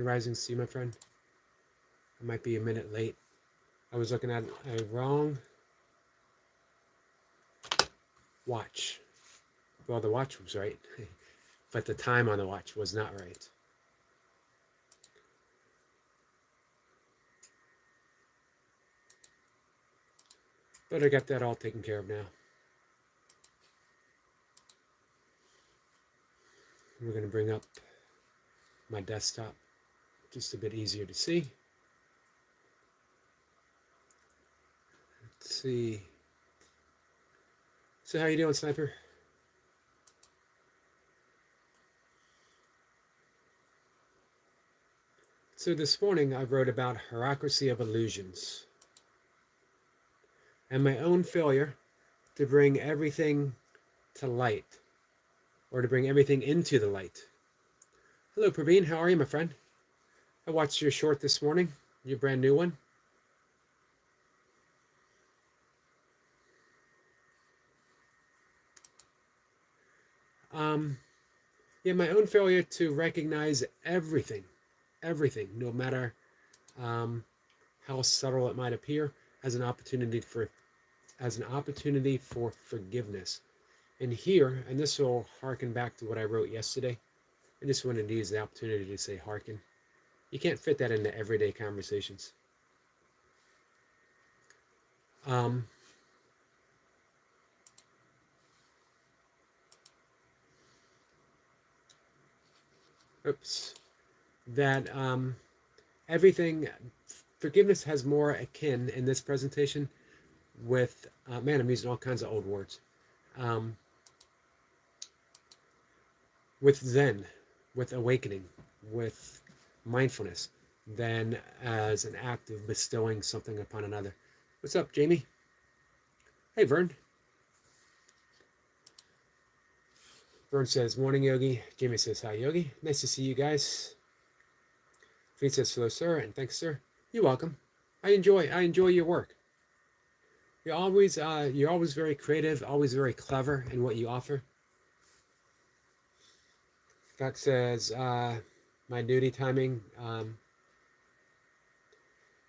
Rising to you, my friend. I might be a minute late. I was looking at a wrong watch. Well, the watch was right, but the time on the watch was not right. But I got that all taken care of now. We're going to bring up my desktop just a bit easier to see. Let's see. So how you doing, Sniper? So this morning I wrote about hierarchy of illusions and my own failure to bring everything to light, or to bring everything into the light. Hello, Praveen. How are you, my friend? I watched your short this morning, your brand new one. Yeah, my own failure to recognize everything, no matter how subtle it might appear, as an opportunity for forgiveness. And here, and this will harken back to what I wrote yesterday. I just wanted to use the opportunity to say harken. You can't fit that into everyday conversations. That everything, forgiveness has more akin in this presentation with, man, I'm using all kinds of old words, with Zen, with awakening, with mindfulness, than as an act of bestowing something upon another. What's up, Jamie? Hey, Vern. Vern says, morning, Yogi. Jamie says, hi, Yogi. Nice to see you guys. Fee says, hello, sir, and thanks, sir. You're welcome. I enjoy your work. You're always very creative, always very clever in what you offer. Fox says, my duty timing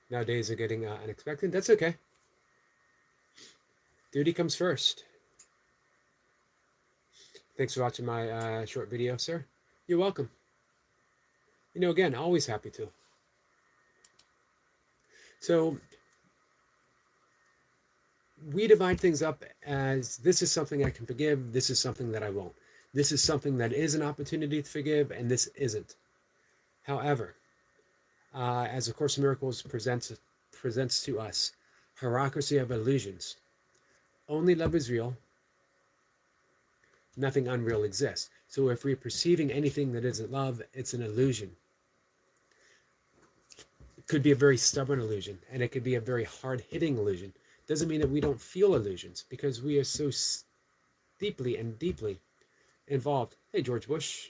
nowadays are getting unexpected. That's okay. Duty comes first. Thanks for watching my short video, sir. You're welcome. Again, always happy to. So we divide things up as, this is something I can forgive, this is something that I won't. This is something that is an opportunity to forgive, and this isn't. However, as A Course in Miracles presents to us, hierarchy of illusions. Only love is real. Nothing unreal exists. So if we're perceiving anything that isn't love, it's an illusion. It could be a very stubborn illusion, and it could be a very hard-hitting illusion. Doesn't mean that we don't feel illusions, because we are so deeply involved. Hey, George Bush.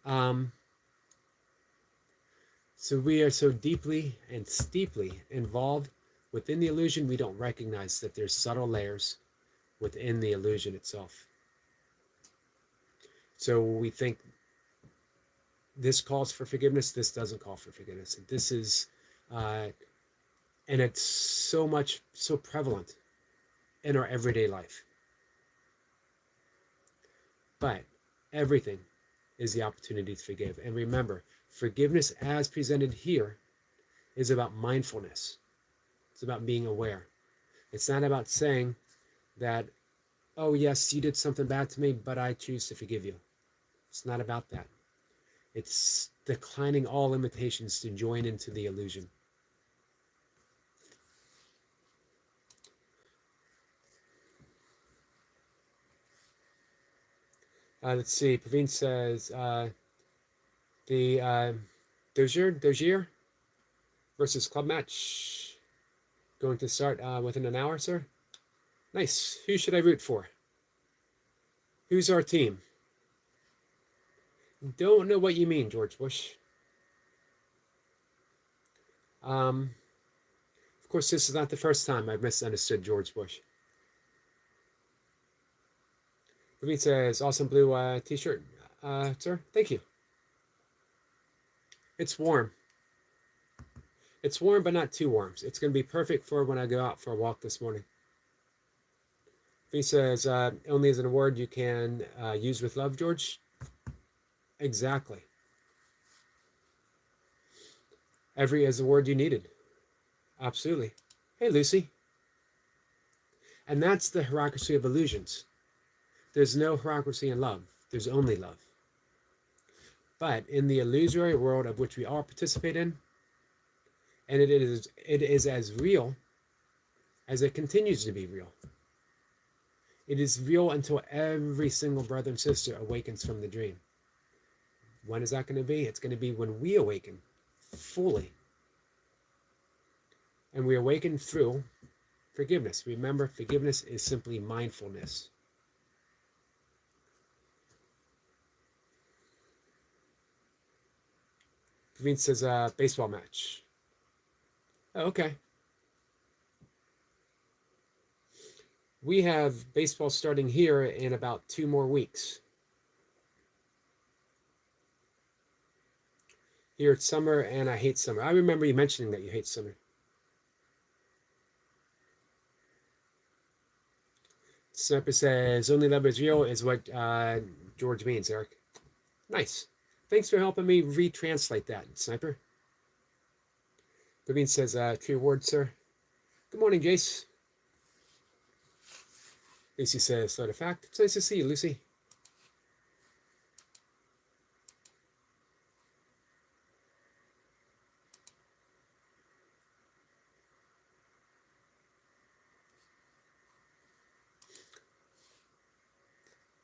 So we are so deeply and steeply involved within the illusion, we don't recognize that there's subtle layers within the illusion itself. So we think this calls for forgiveness, this doesn't call for forgiveness. This is, and it's so prevalent in our everyday life. But everything is the opportunity to forgive. And remember, forgiveness as presented here is about mindfulness. It's about being aware. It's not about saying that, oh yes, you did something bad to me, but I choose to forgive you. It's not about that. It's declining all limitations to join into the illusion. Let's see. Praveen says the Dozier versus club match going to start within an hour, sir. Nice. Who should I root for? Who's our team? Don't know what you mean, George Bush. Of course, this is not the first time I've misunderstood George Bush. Praveen says, awesome blue t-shirt, sir. Thank you. It's warm. It's warm, but not too warm. It's going to be perfect for when I go out for a walk this morning. He says, only as an award you can use with love, George. Exactly. Every is the word you needed. Absolutely. Hey, Lucy. And that's the hierarchy of illusions. There's no hierarchy in love. There's only love. But in the illusory world of which we all participate in, and it is as real as it continues to be real. It is real until every single brother and sister awakens from the dream. When is that going to be? It's going to be when we awaken fully. And we awaken through forgiveness. Remember, forgiveness is simply mindfulness. Praveen says, baseball match. Oh, okay. We have baseball starting here in about 2 more weeks. Here it's summer, and I hate summer. I remember you mentioning that you hate summer. Sniper says, only love is real is what George means, Eric. Nice. Thanks for helping me retranslate that, Sniper. Praveen says, true word, sir. Good morning, Jace. Lucy says, thought of fact. It's nice to see you, Lucy.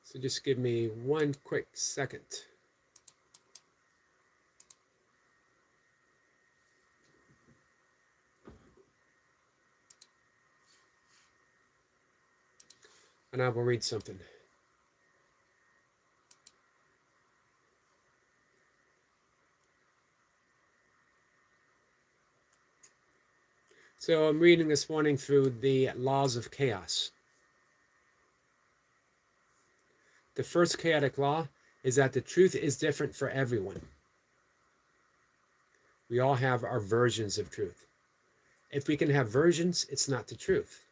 So just give me one quick second. And I will read something. So I'm reading this morning through the laws of chaos. The first chaotic law is that the truth is different for everyone. We all have our versions of truth. If we can have versions, it's not the truth.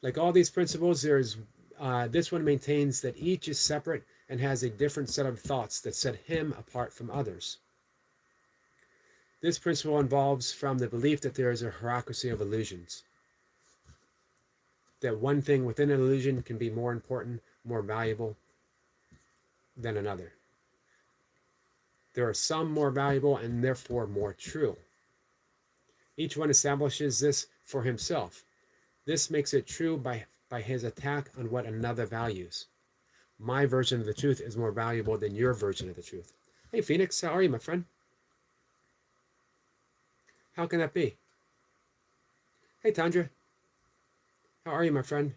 Like all these principles, this one maintains that each is separate and has a different set of thoughts that set him apart from others. This principle involves from the belief that there is a hierarchy of illusions. That one thing within an illusion can be more important, more valuable than another. There are some more valuable and therefore more true. Each one establishes this for himself. This makes it true by his attack on what another values. My version of the truth is more valuable than your version of the truth. Hey, Phoenix, how are you, my friend? How can that be? Hey, Tandra. How are you, my friend?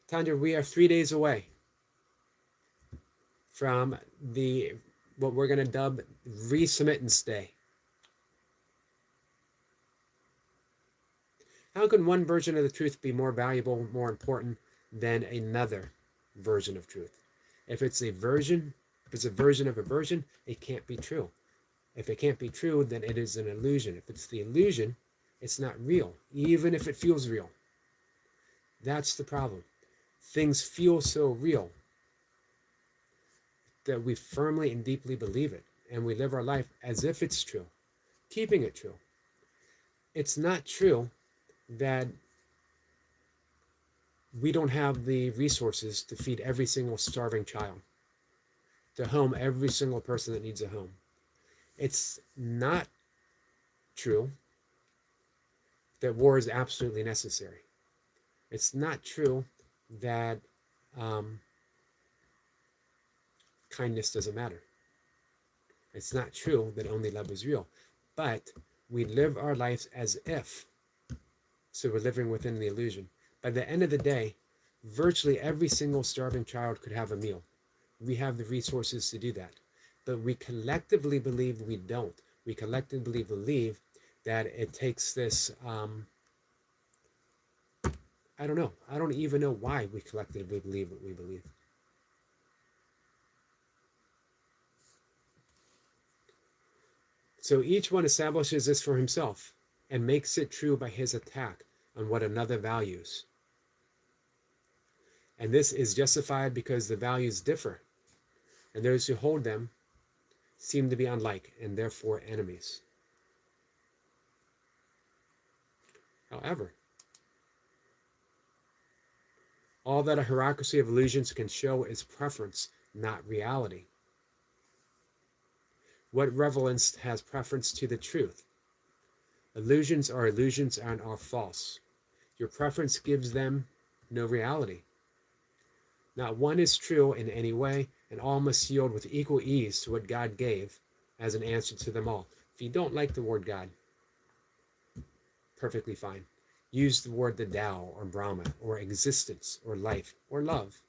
Tandra, we are 3 days away from what we're going to dub Resubmittance Day. How can one version of the truth be more valuable, more important than another version of truth? If it's a version of a version, it can't be true. If it can't be true, then it is an illusion. If it's the illusion, it's not real, even if it feels real. That's the problem. Things feel so real that we firmly and deeply believe it, and we live our life as if it's true, keeping it true. It's not true that we don't have the resources to feed every single starving child, to home every single person that needs a home. It's not true that war is absolutely necessary. It's not true that kindness doesn't matter. It's not true that only love is real. But we live our lives as if. So we're living within the illusion. By the end of the day, virtually every single starving child could have a meal. We have the resources to do that. But we collectively believe we don't. We collectively believe that it takes this, I don't know. I don't even know why we collectively believe what we believe. So each one establishes this for himself and makes it true by his attack on what another values. And this is justified because the values differ, and those who hold them seem to be unlike and therefore enemies. However, all that a hierarchy of illusions can show is preference, not reality. What relevance has preference to the truth? Illusions are illusions and are false. Your preference gives them no reality. Not one is true in any way, and all must yield with equal ease to what God gave as an answer to them all. If you don't like the word God, perfectly fine. Use the word the Tao or Brahma or existence or life or love.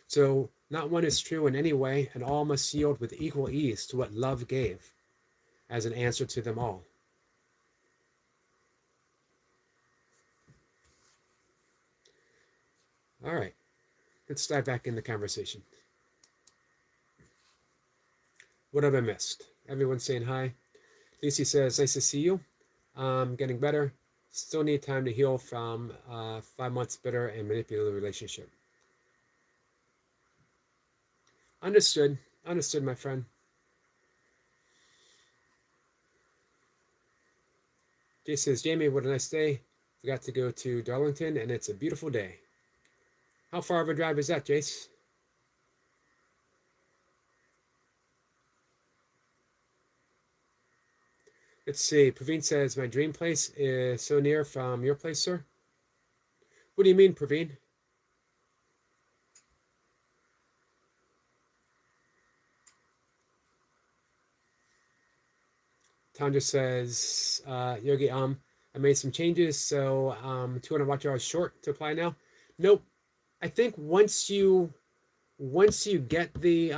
So not one is true in any way, and all must yield with equal ease to what love gave as an answer to them all. All right, let's dive back in the conversation. What have I missed? Everyone's saying hi. Lucy says, nice to see you. Getting better. Still need time to heal from 5 months bitter and manipulative relationship. Understood. Understood, my friend. Jay says, Jamie, what a nice day. We got to go to Darlington, and it's a beautiful day. How far of a drive is that, Jace? Let's see. Praveen says, my dream place is so near from your place, sir. What do you mean, Praveen? Tanja says, Yogi, I made some changes, so 200 watch hours short to apply now. Nope. I think once you get the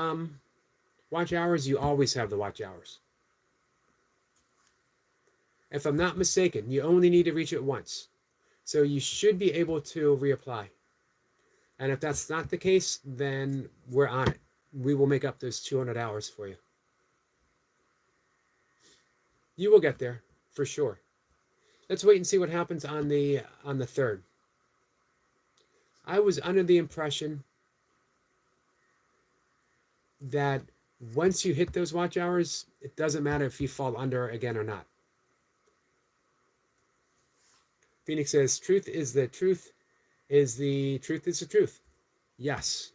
watch hours, you always have the watch hours. If I'm not mistaken, you only need to reach it once. So you should be able to reapply. And if that's not the case, then we're on it. We will make up those 200 hours for you. You will get there, for sure. Let's wait and see what happens on the 3rd. I was under the impression that once you hit those watch hours, it doesn't matter if you fall under again or not. Phoenix says, truth is the truth is the truth. Yes.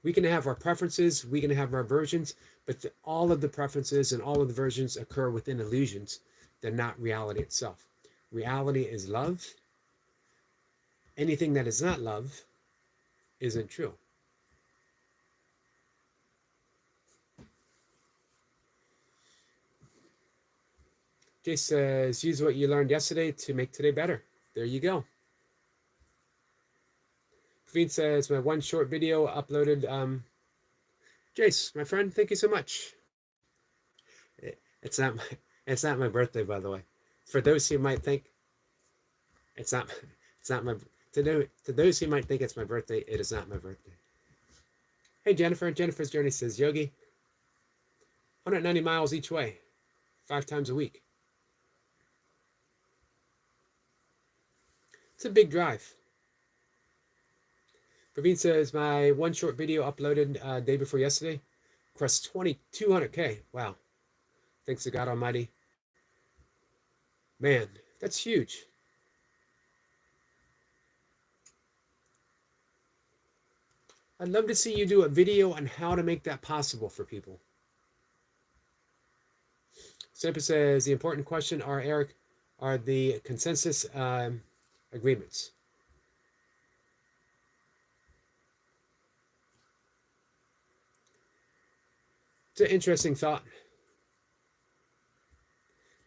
We can have our preferences, we can have our versions, but all of the preferences and all of the versions occur within illusions. They're not reality itself. Reality is love. Anything that is not love isn't true. Jay says, use what you learned yesterday to make today better. There you go. Praveen says, my one short video uploaded. Jace, my friend, thank you so much. It's not my birthday, by the way. For those who might think it's not my to those who might think it's my birthday, it is not my birthday. Hey Jennifer, Jennifer's journey says, Yogi, 190 miles each way, 5 times a week. It's a big drive. Praveen says, my one short video uploaded day before yesterday crossed 200K. Wow. Thanks to God Almighty. Man, that's huge. I'd love to see you do a video on how to make that possible for people. Sampa says, the important question are the consensus agreements. It's an interesting thought.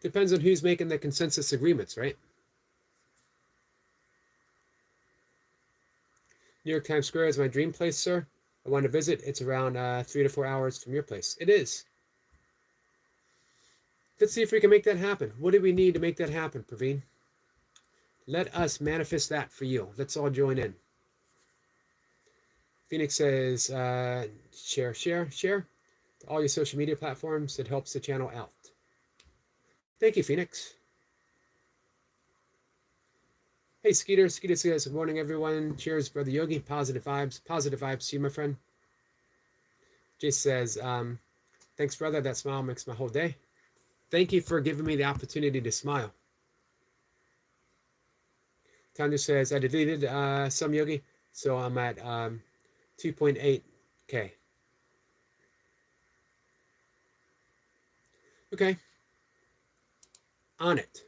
Depends on who's making the consensus agreements, right? New York Times Square is my dream place, sir. I want to visit. It's around 3 to 4 hours from your place. It is. Let's see if we can make that happen. What do we need to make that happen, Praveen? Let us manifest that for you. Let's all join in. Phoenix says, share to all your social media platforms. It helps the channel out. Thank you, Phoenix. Hey, Skeeter. Skeeter says, good morning, everyone. Cheers, Brother Yogi. Positive vibes. Positive vibes to you, my friend. Jace says, thanks, brother. That smile makes my whole day. Thank you for giving me the opportunity to smile. Tanya says, I deleted some Yogi, so I'm at 2.8K. Okay. On it.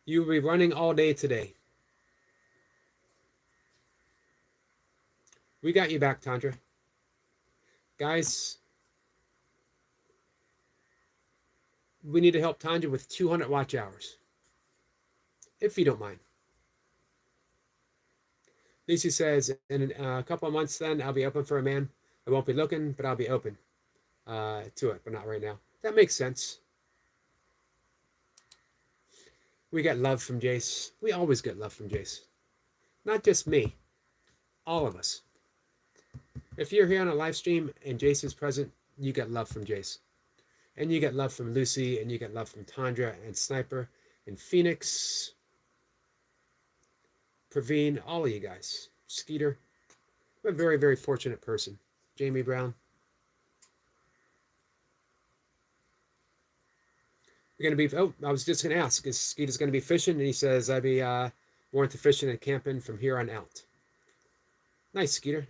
You will be running all day today. We got you back, Tandra. Guys, we need to help Tandra with 200 watch hours. If you don't mind. Lucy says, in a couple of months then, I'll be open for a man. I won't be looking, but I'll be open to it, but not right now. That makes sense. We get love from Jace. We always get love from Jace. Not just me. All of us. If you're here on a live stream and Jace is present, you get love from Jace. And you get love from Lucy, and you get love from Tandra and Sniper and Phoenix, Praveen, all of you guys. Skeeter. I'm a very, very fortunate person. Jamie Brown. You're going to be, oh, I was just going to ask, is Skeeter's going to be fishing? And he says, I'd be more into fishing and camping from here on out. Nice, Skeeter.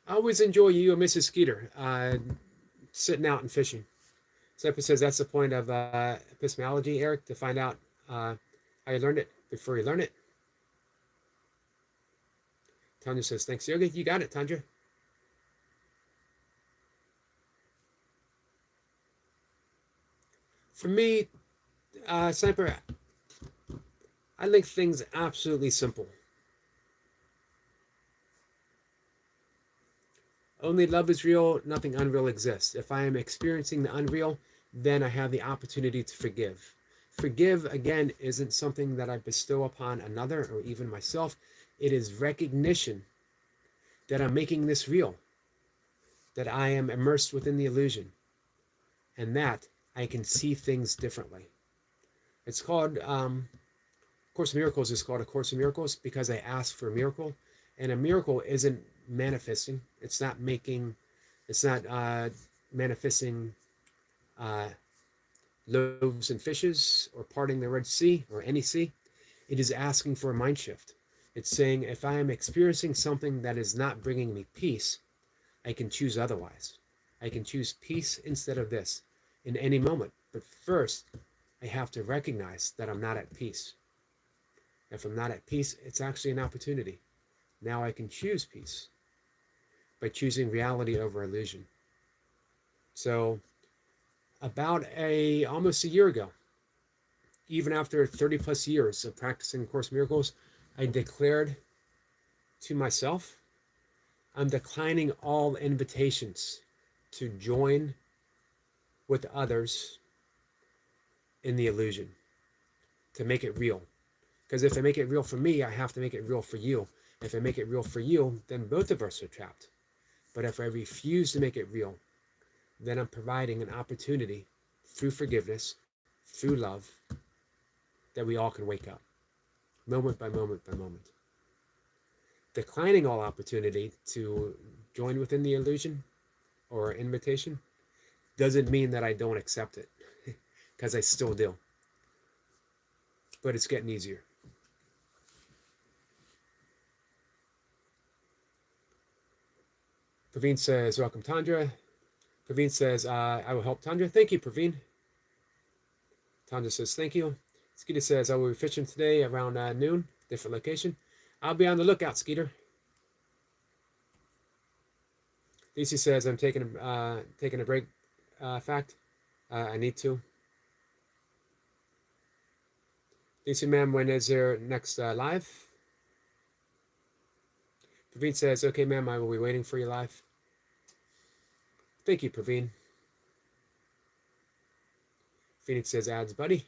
I always enjoy you and Mrs. Skeeter sitting out and fishing. Sniper says that's the point of epistemology, Eric, to find out how you learned it before you learn it. Tanya says, thanks, Yogi. You got it, Tanya. For me, Sniper, I like things absolutely simple. Only love is real, nothing unreal exists. If I am experiencing the unreal, then I have the opportunity to forgive. Forgive, again, isn't something that I bestow upon another or even myself. It is recognition that I'm making this real, that I am immersed within the illusion, and that I can see things differently. It's called, Course in Miracles is called A Course in Miracles because I asked for a miracle, and a miracle isn't manifesting. It's not manifesting loaves and fishes or parting the Red Sea or any sea. It is asking for a mind shift. It's saying, if I am experiencing something that is not bringing me peace, I can choose otherwise. I can choose peace instead of this in any moment. But first, I have to recognize that I'm not at peace. If I'm not at peace, it's actually an opportunity. Now I can choose peace by choosing reality over illusion. So about almost a year ago, even after 30 plus years of practicing Course in Miracles, I declared to myself, I'm declining all invitations to join with others in the illusion, to make it real. Because if I make it real for me, I have to make it real for you. If I make it real for you, then both of us are trapped. But if I refuse to make it real, then I'm providing an opportunity through forgiveness, through love, that we all can wake up, moment by moment by moment. Declining all opportunity to join within the illusion or invitation doesn't mean that I don't accept it, because I still do. But it's getting easier. Praveen says, welcome, Tandra. Praveen says, I will help Tandra. Thank you, Praveen. Tandra says, thank you. Skeeter says, I will be fishing today around noon, different location. I'll be on the lookout, Skeeter. Lucy says, I'm taking a break. Fact, I need to. Lucy, ma'am, when is your next live? Praveen says, okay, ma'am, I will be waiting for you live. Thank you, Praveen. Phoenix says, ads, buddy.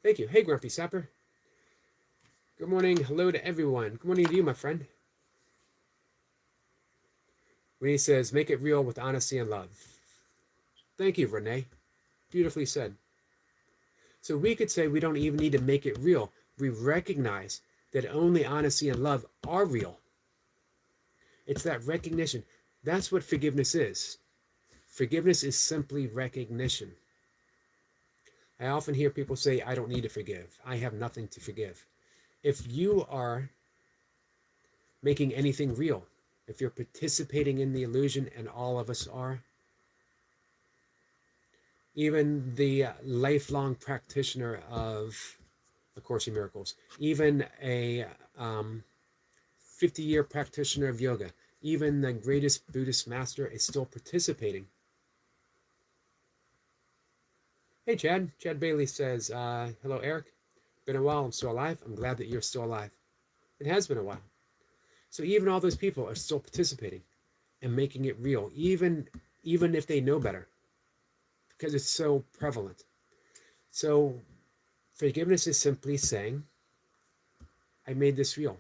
Thank you. Hey, Grumpy Sapper. Good morning. Hello to everyone. Good morning to you, my friend. Renee says, make it real with honesty and love. Thank you, Renee. Beautifully said. So we could say we don't even need to make it real. We recognize that only honesty and love are real. It's that recognition. That's what forgiveness is. Forgiveness is simply recognition. I often hear people say, I don't need to forgive. I have nothing to forgive. If you are making anything real, if you're participating in the illusion, and all of us are, even the lifelong practitioner of A Course in Miracles, even a 50-year practitioner of yoga, even the greatest Buddhist master is still participating. Hey, Chad. Chad Bailey says, hello, Eric. Been a while. I'm still alive. I'm glad that you're still alive. It has been a while. So even all those people are still participating and making it real, even if they know better, because it's so prevalent. So forgiveness is simply saying, I made this real,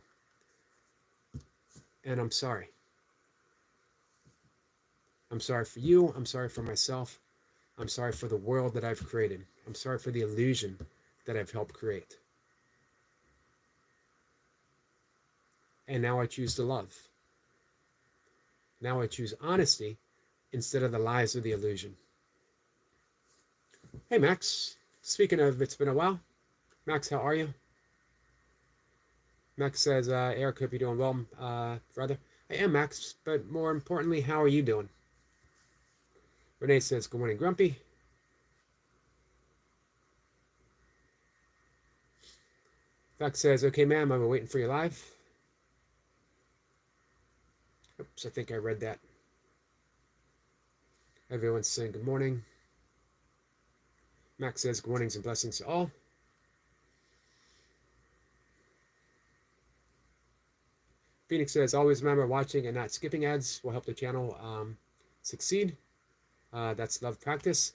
and I'm sorry. I'm sorry for you. I'm sorry for myself. I'm sorry for the world that I've created. I'm sorry for the illusion that I've helped create. And now I choose to love. Now I choose honesty instead of the lies of the illusion. Hey, Max. Speaking of, it's been a while. Max, how are you? Max says, Eric, hope you're doing well, brother. I am, Max, but more importantly, how are you doing? Renee says, good morning, Grumpy. Max says, okay, ma'am, I'm waiting for you live. Oops, I think I read that. Everyone's saying good morning. Max says, good mornings and blessings to all. Phoenix says, always remember watching and not skipping ads will help the channel succeed. That's love practice.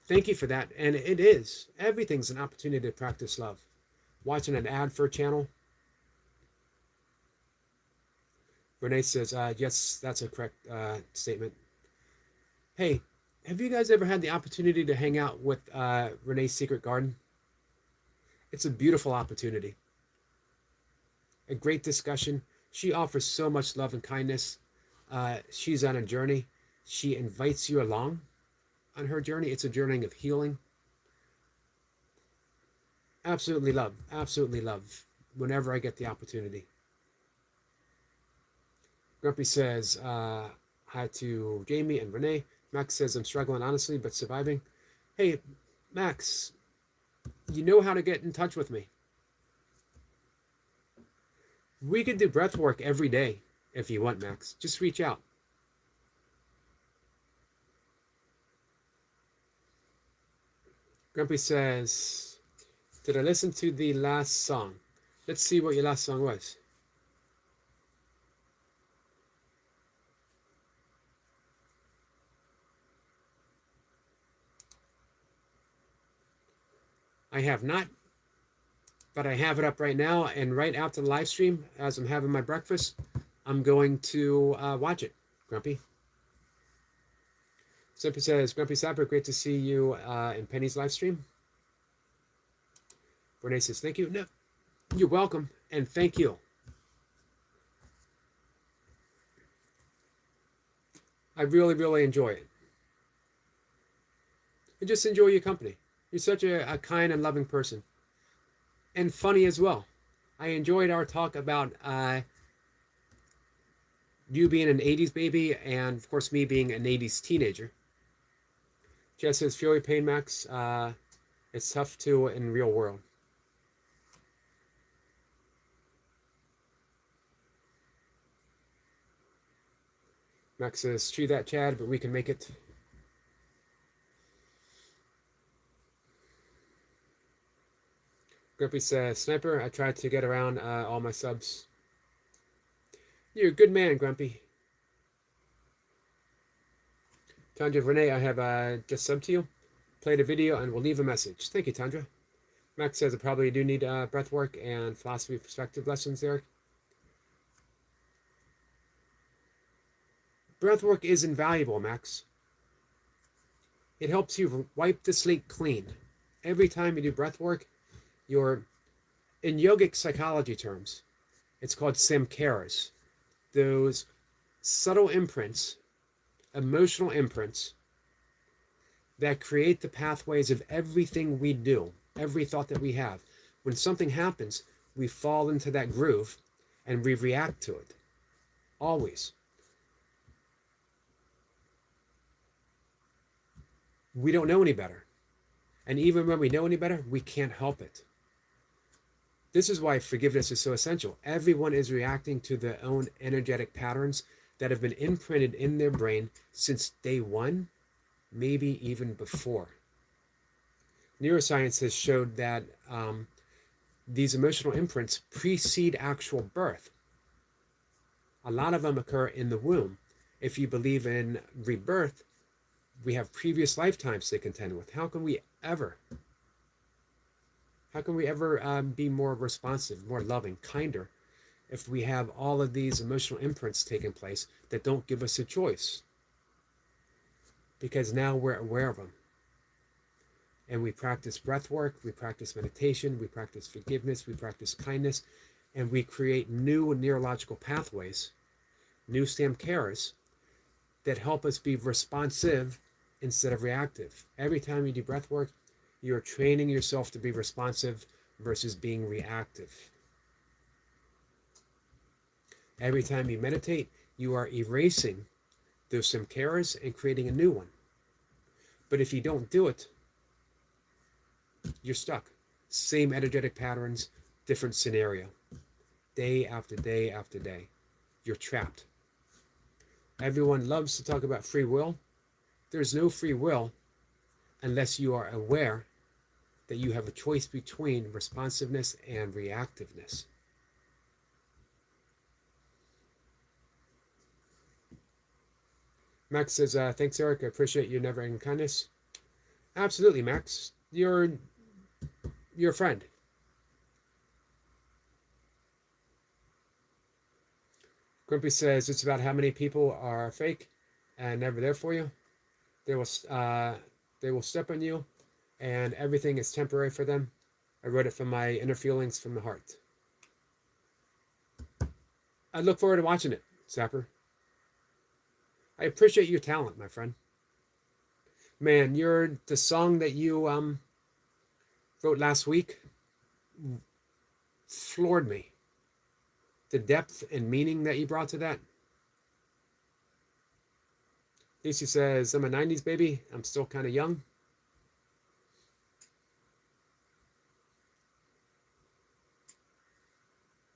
Thank you for that. And it is. Everything's an opportunity to practice love. Watching an ad for a channel. Renee says, yes, that's a correct statement. Hey, have you guys ever had the opportunity to hang out with Renee's Secret Garden? It's a beautiful opportunity. A great discussion. She offers so much love and kindness. She's on a journey. She invites you along on her journey. It's a journey of healing. Absolutely love whenever I get the opportunity. Grumpy says, hi to Jamie and Renee. Max says, I'm struggling honestly, but surviving. Hey, Max, you know how to get in touch with me. We could do breath work every day if you want, Max. Just reach out. Grumpy says, did I listen to the last song? Let's see what your last song was. I have not, but I have it up right now. And right after the live stream, as I'm having my breakfast, I'm going to watch it. Grumpy. Simply says, Grumpy Sapper, great to see you in Penny's live stream. Renee says, thank you. No, you're welcome, and thank you. I really, really enjoy it. And just enjoy your company. You're such a kind and loving person. And funny as well. I enjoyed our talk about you being an 80s baby and, of course, me being an 80s teenager. Jess says, feel your pain, Max. It's tough, too, in real world. Max says, true that, Chad, but we can make it. Grumpy says, Sniper, I tried to get around all my subs. You're a good man, Grumpy. Tandra Renee, I have just subbed to you. Played a video and will leave a message. Thank you, Tandra. Max says I probably do need breath work and philosophy perspective lessons, Eric. Breath work is invaluable, Max. It helps you wipe the slate clean. Every time you do breath work, you're, in yogic psychology terms, it's called samskaras. Those subtle imprints, emotional imprints, that create the pathways of everything we do, every thought that we have. When something happens, we fall into that groove and we react to it. Always. We don't know any better. And even when we know any better, we can't help it. This is why forgiveness is so essential. Everyone is reacting to their own energetic patterns that have been imprinted in their brain since day one, maybe even before. Neuroscience has showed that these emotional imprints precede actual birth. A lot of them occur in the womb. If you believe in rebirth, we have previous lifetimes to contend with. How can we ever be more responsive, more loving, kinder, if we have all of these emotional imprints taking place that don't give us a choice? Because now we're aware of them. And we practice breath work, we practice meditation, we practice forgiveness, we practice kindness, and we create new neurological pathways, new samskaras, that help us be responsive instead of reactive. Every time you do breath work, you're training yourself to be responsive versus being reactive. Every time you meditate, you are erasing those samskaras and creating a new one. But if you don't do it, you're stuck. Same energetic patterns, different scenario. Day after day after day. You're trapped. Everyone loves to talk about free will. There's no free will unless you are aware that you have a choice between responsiveness and reactiveness. Max says, thanks, Eric. I appreciate your never-ending kindness. Absolutely, Max. You're a friend. Grumpy says it's about how many people are fake and never there for you. They will step on you, and everything is temporary for them. I wrote it from my inner feelings from the heart. I look forward to watching it, Sapper. I appreciate your talent, my friend. Man, the song that you wrote last week floored me. The depth and meaning that you brought to that. Lucy says, I'm a 90s baby. I'm still kind of young.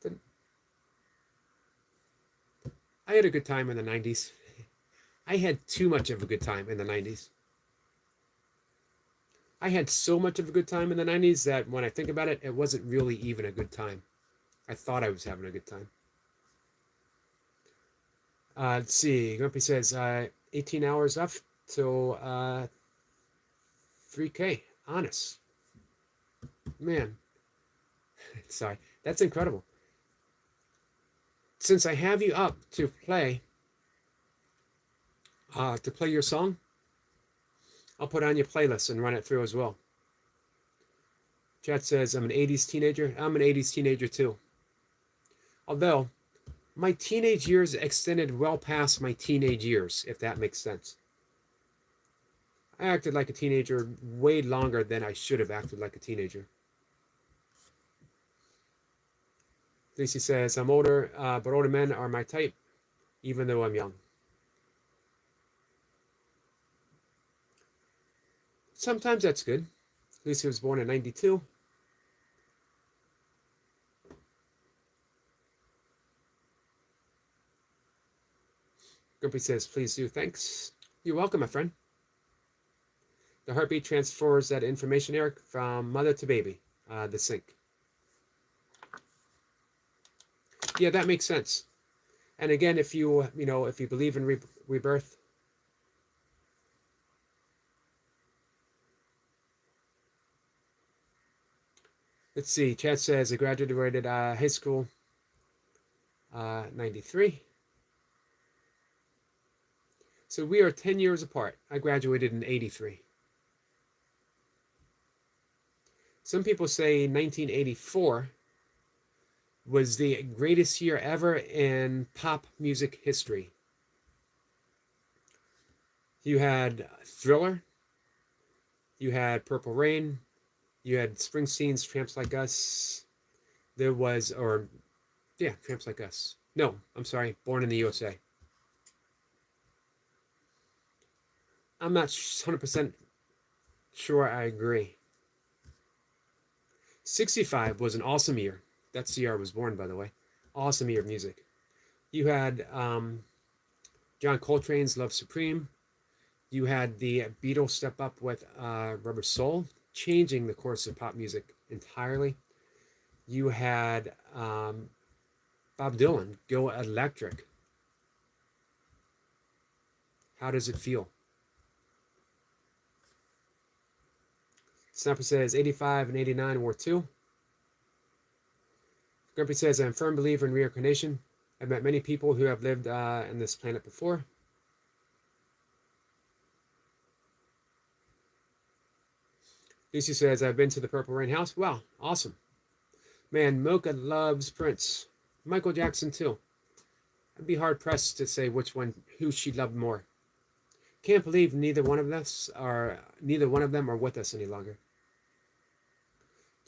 But I had a good time in the 90s. I had too much of a good time in the 90s. I had so much of a good time in the 90s that when I think about it, it wasn't really even a good time. I thought I was having a good time. Let's see. Grumpy says, 18 hours left till 3K. Honest. Man. Sorry. That's incredible. Since I have you up to play your song, I'll put on your playlist and run it through as well. Chat says, I'm an 80s teenager. I'm an 80s teenager too. Although, my teenage years extended well past my teenage years, if that makes sense. I acted like a teenager way longer than I should have acted like a teenager. Lacey says, I'm older, but older men are my type, even though I'm young. Sometimes that's good. Lisa was born in 92. Grumpy says, please do. Thanks. You're welcome, my friend. The heartbeat transfers that information, Eric, from mother to baby, the sync. Yeah, that makes sense. And again, if you if you believe in rebirth, let's see. Chad says I graduated high school 93. So we are 10 years apart. I graduated in 83. Some people say 1984 was the greatest year ever in pop music history. You had Thriller, you had Purple Rain, you had Springsteen's Tramps Like Us. There was, or yeah, Tramps Like Us. No, I'm sorry, Born in the USA. I'm not 100% sure I agree. 65 was an awesome year. That's the year I was born, by the way. Awesome year of music. You had John Coltrane's Love Supreme. You had the Beatles step up with Rubber Soul, changing the course of pop music entirely. You had Bob Dylan go electric. How does it feel? Snapper says 85 and 89 were two. Grumpy says I'm a firm believer in reincarnation. I've met many people who have lived on this planet before. Lucy says I've been to the Purple Rain house. Wow, awesome. Man, Mocha loves Prince. Michael Jackson too. I'd be hard pressed to say who she loved more. Can't believe neither one of them are with us any longer.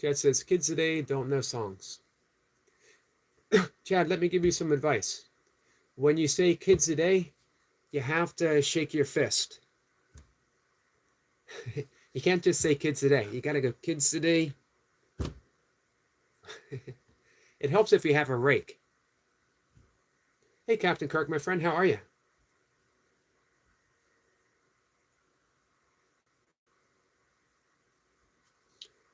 Chad says kids today don't know songs. Chad, let me give you some advice. When you say kids today, you have to shake your fist. You can't just say kids today. You got to go kids today. It helps if you have a rake. Hey, Captain Kirk, my friend, how are you?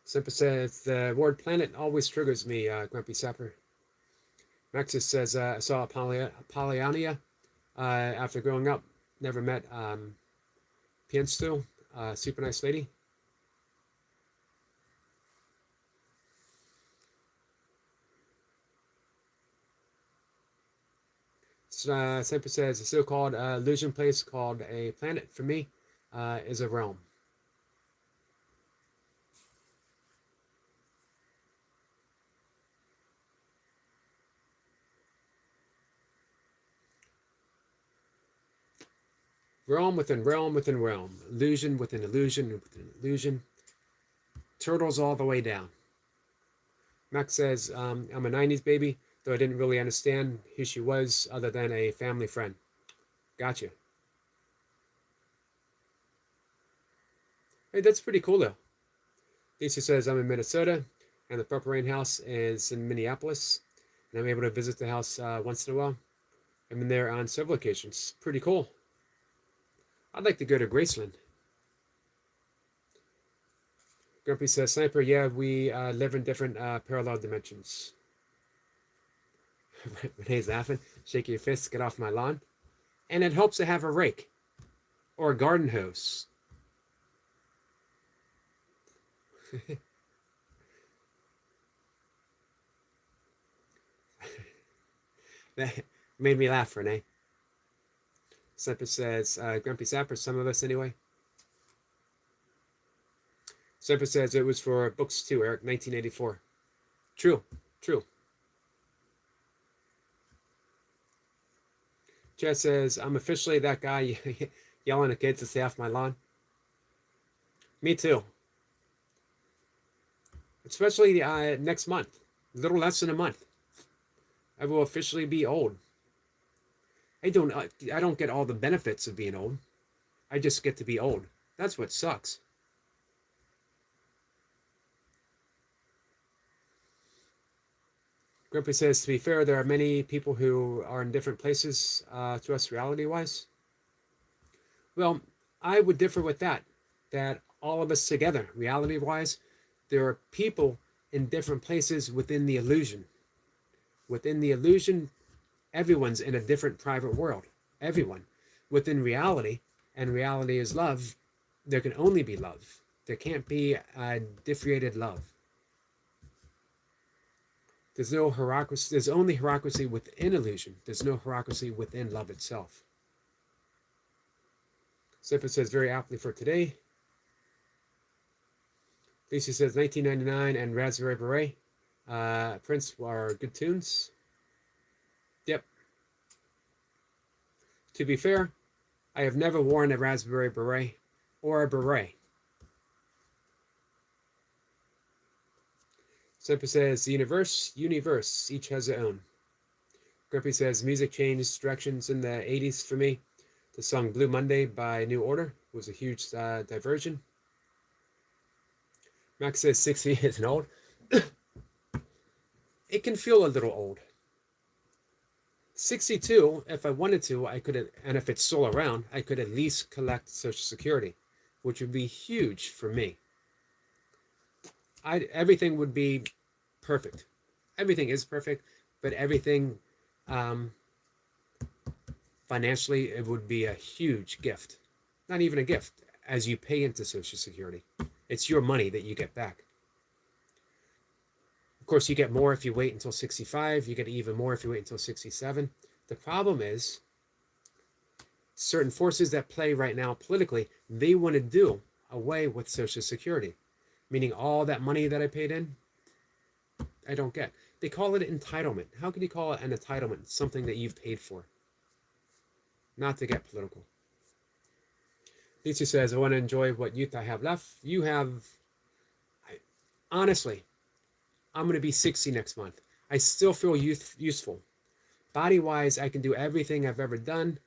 Simpa says, the word planet always triggers me, Grumpy Sapper. Maxis says, I saw Pollyanna after growing up. Never met Piensto, super nice lady. Simpa says, the so-called illusion place called a planet for me is a realm. Realm within realm within realm. Illusion within illusion within illusion. Turtles all the way down. Max says, I'm a 90s baby, though I didn't really understand who she was other than a family friend. Gotcha. Hey, that's pretty cool, though. Lisa says, I'm in Minnesota, and the Purple Rain house is in Minneapolis, and I'm able to visit the house once in a while. I've been there on several occasions. Pretty cool. I'd like to go to Graceland. Grumpy says, Sniper, yeah, we live in different parallel dimensions. Renee's laughing. Shake your fists, get off my lawn. And it helps to have a rake or a garden hose. That made me laugh, Renee. Sniper says, Grumpy Sapper, some of us anyway. Sniper says it was for books too, Eric, 1984. True, true. Chad says, I'm officially that guy yelling at kids to stay off my lawn. Me too. Especially next month. A little less than a month. I will officially be old. I don't get all the benefits of being old. I just get to be old. That's what sucks. Grumpy says, to be fair, there are many people who are in different places to us reality-wise. Well, I would differ with that all of us together, reality-wise, there are people in different places within the illusion. Within the illusion, Everyone's in a different private world. Everyone. Within reality, and reality is love, there can only be love. There can't be a differentiated love. There's no hierarchy. There's only hierarchy within illusion. There's no hierarchy within love itself. Siffa says very aptly for today. Lisa says 1999 and Raspberry Beret. Prince are good tunes. Yep. To be fair, I have never worn a Raspberry Beret or a beret. Siffa says universe, each has their own. Grumpy says music changed directions in the 80s for me. The song Blue Monday by New Order was a huge diversion. Max says 60 isn't old. It can feel a little old. 62, if I wanted to, I could, and if it's still around, I could at least collect Social Security, which would be huge for me. Everything would be perfect. Everything is perfect, but everything financially, it would be a huge gift. Not even a gift, as you pay into Social Security. It's your money that you get back. Of course, you get more if you wait until 65. You get even more if you wait until 67. The problem is, certain forces that play right now politically, they want to do away with Social Security. Meaning all that money that I paid in, I don't get. They call it entitlement. How can you call it an entitlement? Something that you've paid for. Not to get political. Lisa says, I want to enjoy what youth I have left. You have, honestly, I'm going to be 60 next month. I still feel useful. Body-wise, I can do everything I've ever done,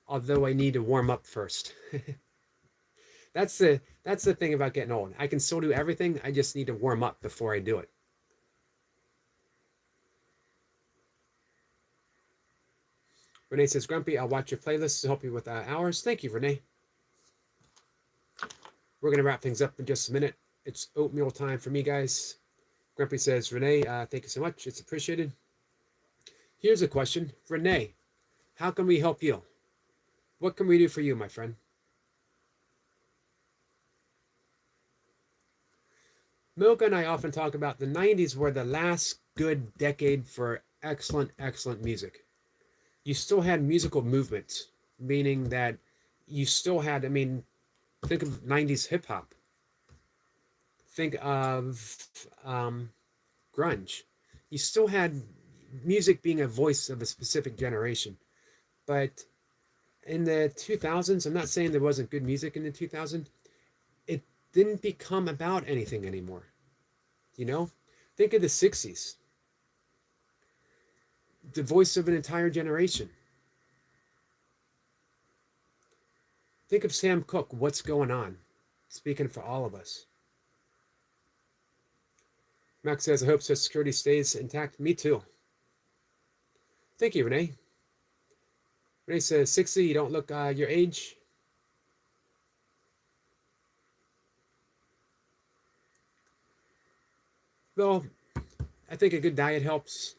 although I need to warm up first. That's the thing about getting old. I can still do everything. I just need to warm up before I do it. Renee says, Grumpy, I'll watch your playlist to help you with hours. Thank you, Renee. We're going to wrap things up in just a minute. It's oatmeal time for me, guys. Grumpy says, Renee, thank you so much. It's appreciated. Here's a question. Renee, how can we help you? What can we do for you, my friend? Milka and I often talk about the 90s were the last good decade for excellent, excellent music. You still had musical movements, meaning that you still had, think of 90s hip hop. Think of grunge. You still had music being a voice of a specific generation. But in the 2000s, I'm not saying there wasn't good music in the 2000s. It didn't become about anything anymore. You know? Think of the 60s. The voice of an entire generation. Think of Sam Cooke, What's Going On? Speaking for all of us. Max says, I hope Social Security stays intact. Me too. Thank you, Renee. Renee says, 60, you don't look your age. Well, I think a good diet helps.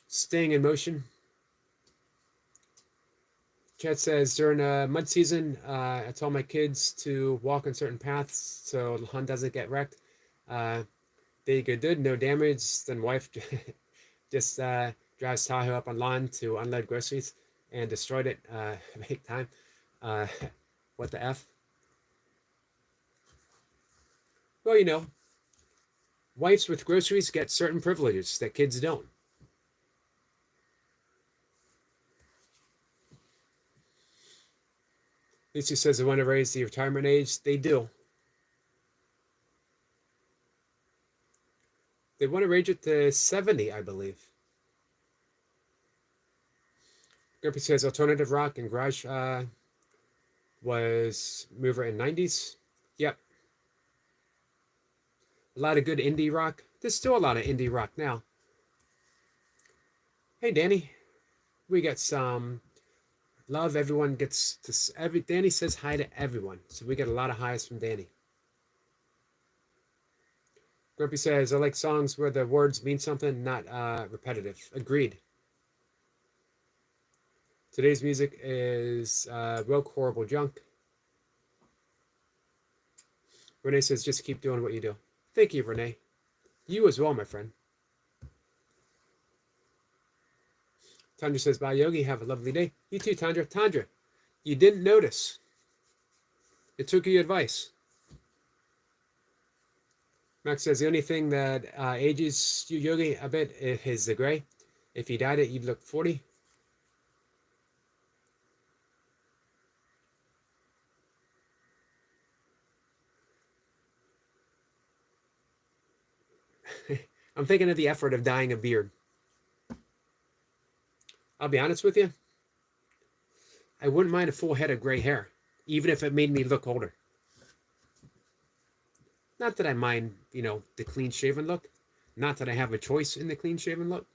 Staying in motion. Chad says, during mud season, I tell my kids to walk on certain paths so the lawn doesn't get wrecked. They get good, no damage. Then wife just drives Tahoe up on lawn to unload groceries and destroyed it big time. What the F? Well, you know, wives with groceries get certain privileges that kids don't. Lisa says they want to raise the retirement age. They do. They want to raise it to 70, I believe. Grumpy says alternative rock and garage was mover in 90s. Yep. A lot of good indie rock. There's still a lot of indie rock now. Hey, Danny. We got some love. Everyone gets to Danny says hi to everyone. So we get a lot of highs from Danny. Grumpy says, I like songs where the words mean something, not repetitive. Agreed. Today's music is woke, horrible junk. Renee says, just keep doing what you do. Thank you, Renee. You as well, my friend. Tandra says, bye, Yogi. Have a lovely day. You too, Tandra. Tandra, you didn't notice. It took your advice. Max says, the only thing that ages you, Yogi, a bit is the gray. If you dyed it, you'd look 40. I'm thinking of the effort of dyeing a beard. I'll be honest with you. I wouldn't mind a full head of gray hair, even if it made me look older. Not that I mind, the clean-shaven look. Not that I have a choice in the clean-shaven look.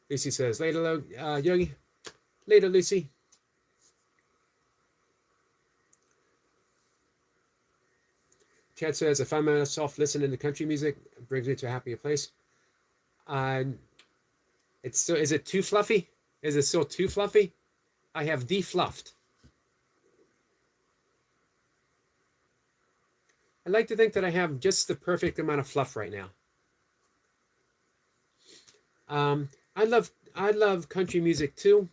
Lucy says, later, Yogi. Later, Lucy. Chad says, I find myself listening to country music. It brings me to a happier place. It's still, is it too fluffy? Is it still too fluffy? I have defluffed. I like to think that I have just the perfect amount of fluff right now. I love country music too,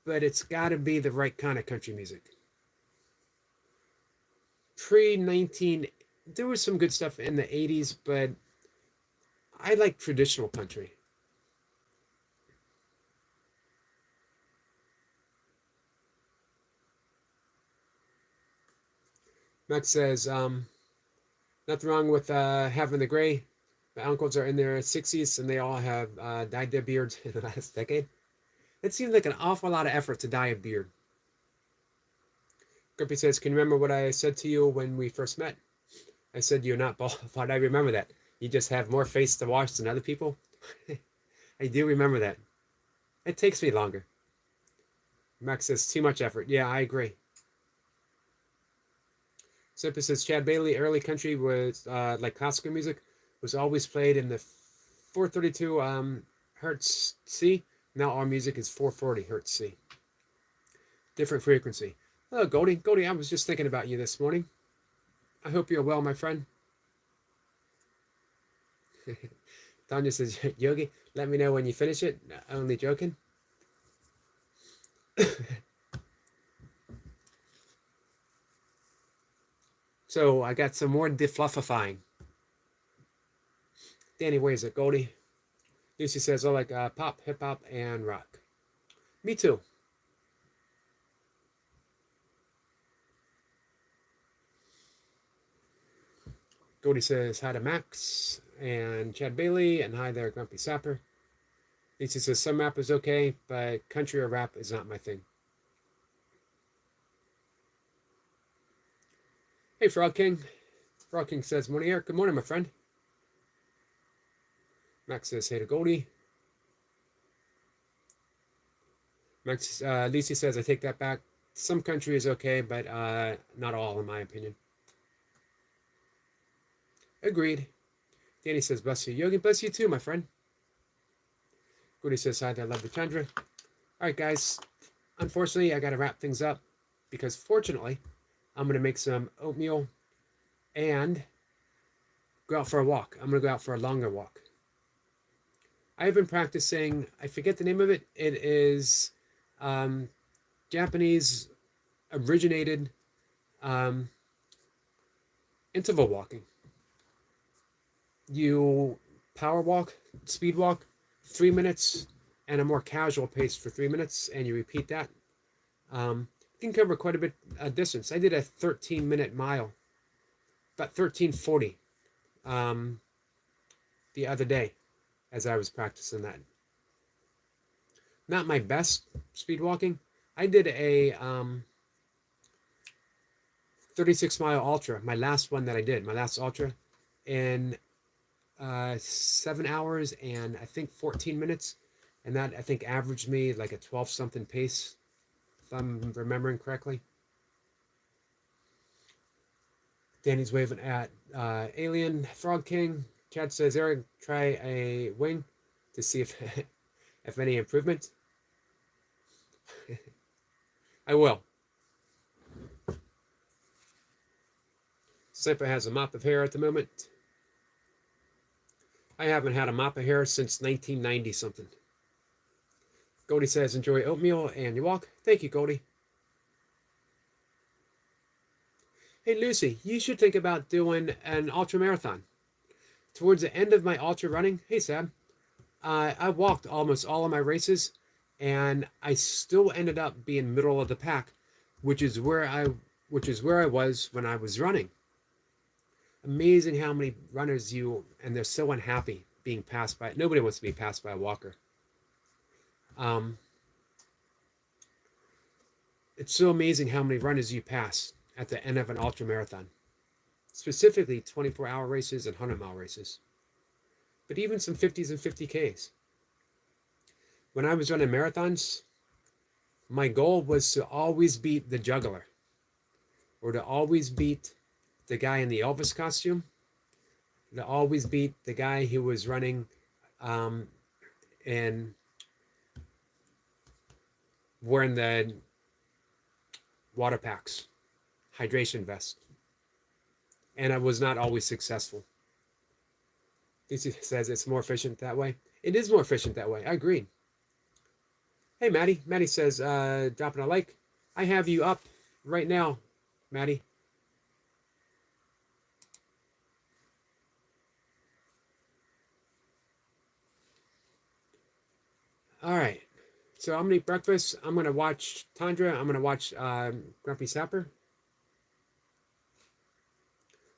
but it's got to be the right kind of country music. Pre-19, there was some good stuff in the 80s, but I like traditional country. Max says, nothing wrong with having the gray. My uncles are in their 60s and they all have dyed their beards in the last decade. It seems like an awful lot of effort to dye a beard. Grumpy says, can you remember what I said to you when we first met? I said you're not bald. I remember that. You just have more face to wash than other people. I do remember that. It takes me longer. Max says, too much effort. Yeah, I agree. Simpa says, Chad Bailey, early country was like classical music, was always played in the 432 hertz C. Now our music is 440 hertz C. Different frequency. Oh, Goldie, I was just thinking about you this morning. I hope you're well, my friend. Tanya says, Yogi, let me know when you finish it. Only joking. So I got some more defluffifying. Danny, where is it, Goldie? Lucy says, I like pop, hip-hop, and rock. Me too. Goldie says, hi to Max and Chad Bailey, and hi there, Grumpy Sapper. Lucy says, some rap is okay, but country or rap is not my thing. Hey, Frog King. Frog King says, morning, Eric. Good morning, my friend. Max says, hey to Goldie. Max, Lucy says, I take that back. Some country is okay, but not all, in my opinion. Agreed. Danny says, bless you. Yogi, bless you too, my friend. Goody says, hi there, love the Chandra. All right, guys. Unfortunately, I got to wrap things up because fortunately, I'm going to make some oatmeal and go out for a walk. I'm going to go out for a longer walk. I have been practicing, I forget the name of it. It is Japanese originated interval walking. You power walk, speed walk, 3 minutes, and a more casual pace for 3 minutes, and you repeat that. You can cover quite a bit of distance. I did a 13-minute mile, about 13:40, the other day as I was practicing that. Not my best speed walking. I did a 36-mile ultra, my last one that I did, my last ultra, in 7 hours and I think 14 minutes. And that, I think, averaged me like a 12-something pace, if I'm remembering correctly. Danny's waving at Alien Frog King. Chad says, Eric, try a wing to see if if any improvement. I will. Simpa has a mop of hair at the moment. I haven't had a mop of hair since 1990 something. Goldie says, enjoy oatmeal and you walk. Thank you, Goldie. Hey, Lucy, you should think about doing an ultra marathon. Towards the end of my ultra running, hey, Sam, I walked almost all of my races, and I still ended up being middle of the pack, which is where I was when I was running. Amazing how many runners and they're so unhappy being passed by. Nobody wants to be passed by a walker. It's so amazing how many runners you pass at the end of an ultra marathon, specifically 24-hour races and 100-mile races, but even some 50s and 50Ks. When I was running marathons, my goal was to always beat the juggler, or to always beat the guy in the Elvis costume, to always beat the guy who was running and wearing the water packs, hydration vest. And I was not always successful. DC says it's more efficient that way. It is more efficient that way. I agree. Hey, Maddie. Maddie says, dropping a like. I have you up right now, Maddie. All right. So I'm going to eat breakfast. I'm going to watch Tundra. I'm going to watch Grumpy Sapper.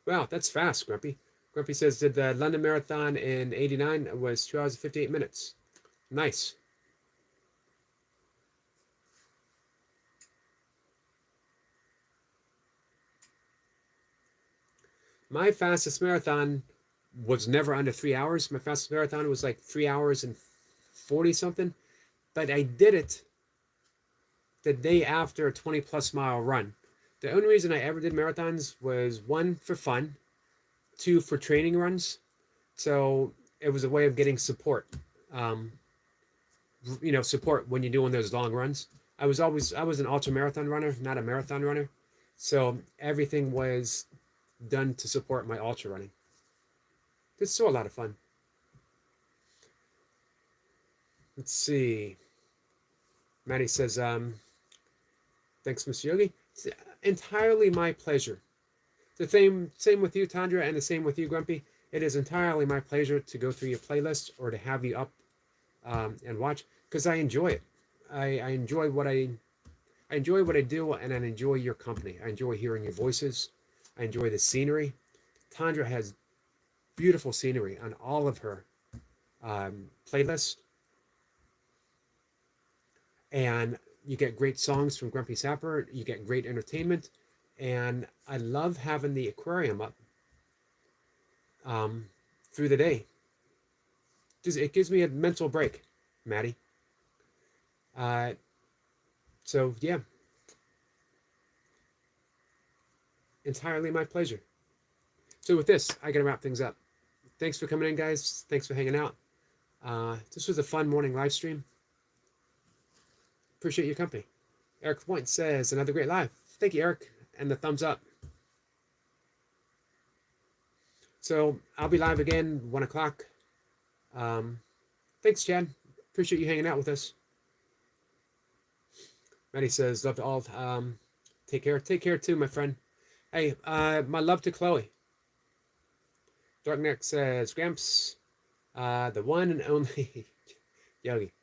Wow, that's fast, Grumpy. Grumpy says, did the London Marathon in 89. It was 2 hours and 58 minutes. Nice. My fastest marathon was never under 3 hours. My fastest marathon was like 3 hours and 40 something. But I did it the day after a 20-plus mile run. The only reason I ever did marathons was, one, for fun, two, for training runs. So it was a way of getting support. Support when you're doing those long runs. I was an ultra marathon runner, not a marathon runner. So everything was done to support my ultra running. It's still a lot of fun. Let's see. Maddie says, thanks, Mr. Yogi. It's entirely my pleasure. The same with you, Tundra, and the same with you, Grumpy. It is entirely my pleasure to go through your playlist or to have you up and watch, because I enjoy it. I enjoy what I do, and I enjoy your company. I enjoy hearing your voices. I enjoy the scenery. Tundra has beautiful scenery on all of her playlists. And you get great songs from Grumpy Sapper. You get great entertainment. And I love having the aquarium up through the day. It gives me a mental break, Maddie. So, yeah. Entirely my pleasure. So with this, I got to wrap things up. Thanks for coming in, guys. Thanks for hanging out. This was a fun morning live stream. Appreciate your company. Eric Point says, another great live. Thank you, Eric. And the thumbs up. So I'll be live again, 1 o'clock. Thanks, Chad. Appreciate you hanging out with us. Maddie says, love to all. Take care. Take care too, my friend. Hey, my love to Chloe. Darkneck says, Gramps, the one and only Yogi.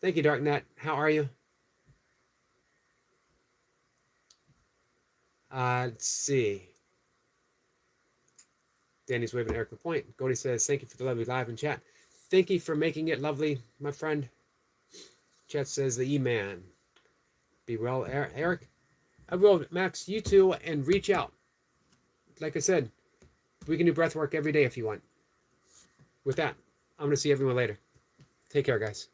Thank you, Darknet. How are you? Let's see. Danny's waving Eric the point. Goldie says, thank you for the lovely live and chat. Thank you for making it lovely, my friend. Chat says, the E-Man. Be well, Eric. I will, Max, you too, and reach out. Like I said, we can do breath work every day if you want. With that, I'm going to see everyone later. Take care, guys.